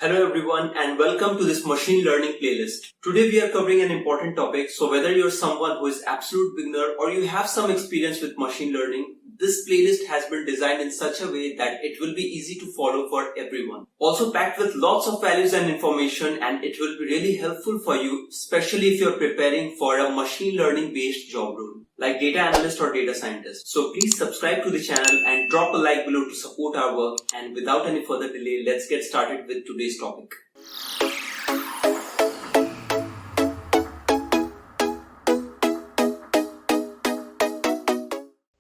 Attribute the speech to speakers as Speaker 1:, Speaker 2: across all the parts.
Speaker 1: Hello everyone and welcome to this machine learning playlist. Today we are covering an important topic, so whether you're someone who is absolute beginner or you have some experience with machine learning, this playlist has been designed in such a way that it will be easy to follow for everyone. Also packed with lots of values and information, and it will be really helpful for you, especially if you're preparing for a machine learning based job role like data analyst or data scientist. So please subscribe to the channel and drop a like below to support our work. And without any further delay, let's get started with today's topic.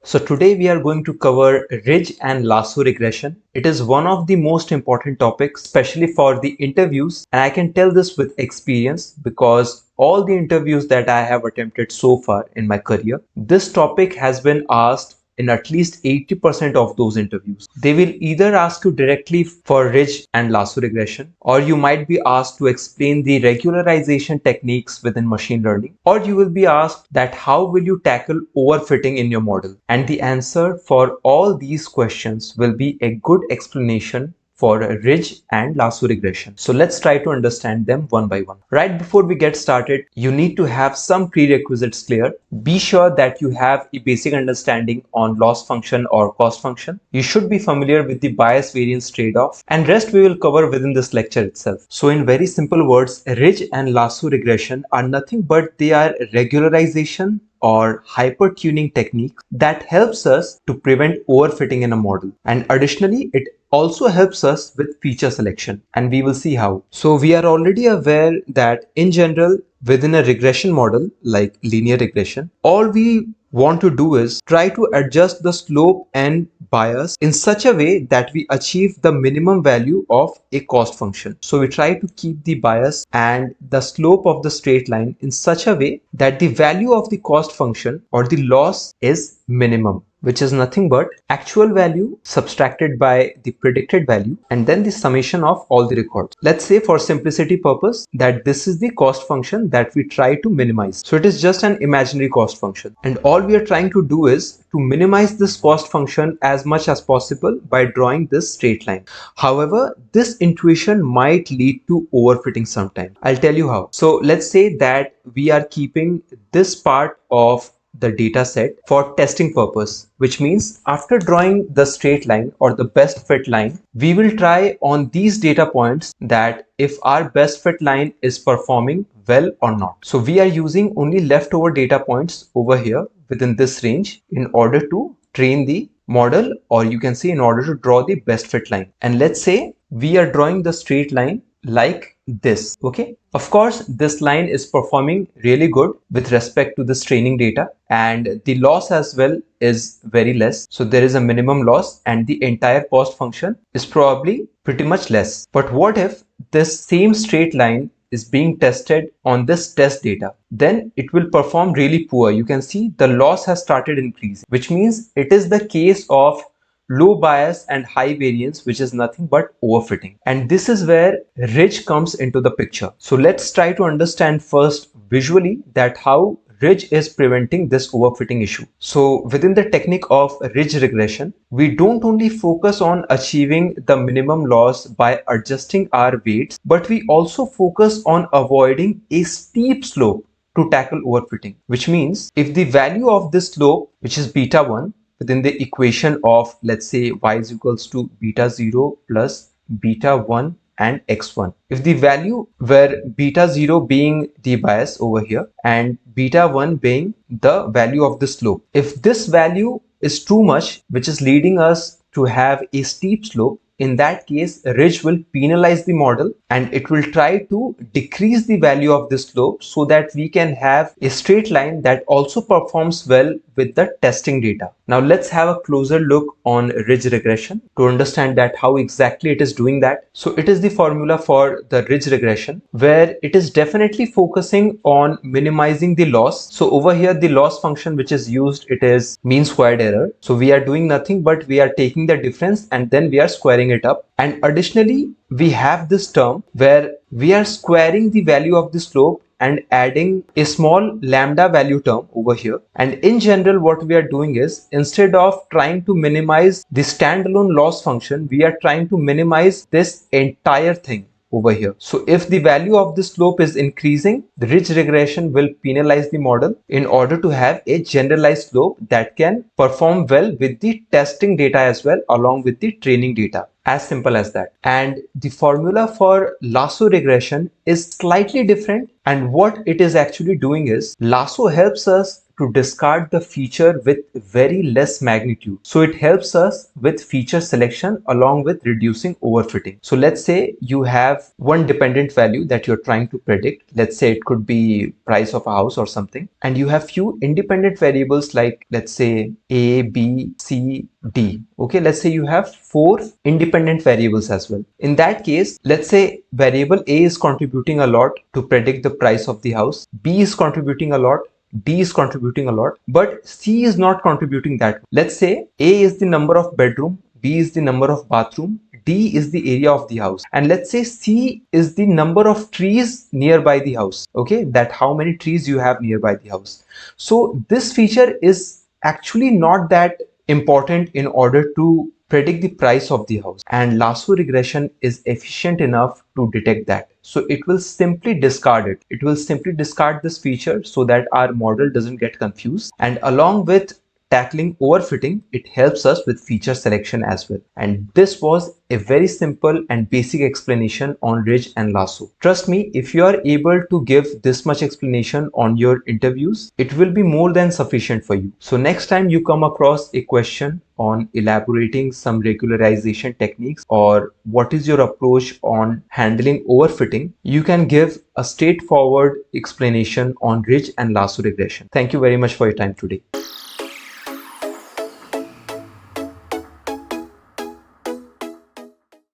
Speaker 1: So today we are going to cover ridge and lasso regression. It is one of the most important topics, especially for the interviews. And I can tell this with experience because all the interviews that I have attempted so far in my career, this topic has been asked in at least 80% of those interviews. They will either ask you directly for ridge and lasso regression, or you might be asked to explain the regularization techniques within machine learning, or you will be asked that how will you tackle overfitting in your model. And the answer for all these questions will be a good explanation for ridge and lasso regression. So let's try to understand them one by one. Right before we get started, you need to have some prerequisites clear. Be sure that you have a basic understanding on loss function or cost function. You should be familiar with the bias variance trade-off, and rest we will cover within this lecture itself. So in very simple words, ridge and lasso regression are nothing but they are regularization or hyper-tuning technique that helps us to prevent overfitting in a model. And additionally, it also helps us with feature selection, and we will see how. So we are already aware that in general, within a regression model like linear regression, all we want to do is try to adjust the slope and bias in such a way that we achieve the minimum value of a cost function. So we try to keep the bias and the slope of the straight line in such a way that the value of the cost function or the loss is minimum, which is nothing but actual value subtracted by the predicted value and then the summation of all the records. Let's say for simplicity purpose that this is the cost function that we try to minimize. So it is just an imaginary cost function, and all we are trying to do is to minimize this cost function as much as possible by drawing this straight line. However, this intuition might lead to overfitting sometime. I'll tell you how. So let's say that we are keeping this part of the data set for testing purpose, which means after drawing the straight line or the best fit line, we will try on these data points that if our best fit line is performing well or not. So we are using only leftover data points over here within this range in order to train the model, or you can say in order to draw the best fit line. And let's say we are drawing the straight line like this. Okay, of course this line is performing really good with respect to this training data, and the loss as well is very less. So there is a minimum loss and the entire cost function is probably pretty much less. But what if this same straight line is being tested on this test data? Then it will perform really poor. You can see the loss has started increasing, which means it is the case of low bias and high variance, which is nothing but overfitting. And this is where ridge comes into the picture. So let's try to understand first visually that how ridge is preventing this overfitting issue. So within the technique of ridge regression, we don't only focus on achieving the minimum loss by adjusting our weights, but we also focus on avoiding a steep slope to tackle overfitting, which means if the value of this slope, which is beta 1, within the equation of, let's say, y is equals to beta 0 plus beta 1 and x1. If the value where beta 0 being the bias over here and beta 1 being the value of the slope, if this value is too much, which is leading us to have a steep slope, in that case, ridge will penalize the model and it will try to decrease the value of this slope so that we can have a straight line that also performs well with the testing data. Now let's have a closer look on ridge regression to understand that how exactly it is doing that. So it is the formula for the ridge regression where it is definitely focusing on minimizing the loss. So over here the loss function which is used, it is mean squared error. So we are doing nothing but we are taking the difference and then we are squaring it up. And additionally we have this term where we are squaring the value of the slope and adding a small lambda value term over here. And in general, what we are doing is instead of trying to minimize the standalone loss function, we are trying to minimize this entire thing over here. So if the value of the slope is increasing, the ridge regression will penalize the model in order to have a generalized slope that can perform well with the testing data as well, along with the training data. As simple as that. And the formula for lasso regression is slightly different, and what it is actually doing is lasso helps us to discard the feature with very less magnitude. So it helps us with feature selection along with reducing overfitting. So let's say you have one dependent value that you're trying to predict. Let's say it could be price of a house or something. And you have few independent variables like, let's say, A, B, C, D. Okay, let's say you have 4 independent variables as well. In that case, let's say variable A is contributing a lot to predict the price of the house, B is contributing a lot, D is contributing a lot, but C is not contributing that. Let's say A is the number of bedroom, B is the number of bathroom, D is the area of the house, and let's say C is the number of trees nearby the house. Okay, that how many trees you have nearby the house. So this feature is actually not that important in order to predict the price of the house, and lasso regression is efficient enough to detect that. So it will simply discard it. It will simply discard this feature so that our model doesn't get confused, and along with tackling overfitting, it helps us with feature selection as well. And this was a very simple and basic explanation on ridge and lasso. Trust me, if you are able to give this much explanation on your interviews, it will be more than sufficient for you. So next time you come across a question on elaborating some regularization techniques, or what is your approach on handling overfitting, you can give a straightforward explanation on ridge and lasso regression. Thank you very much for your time today.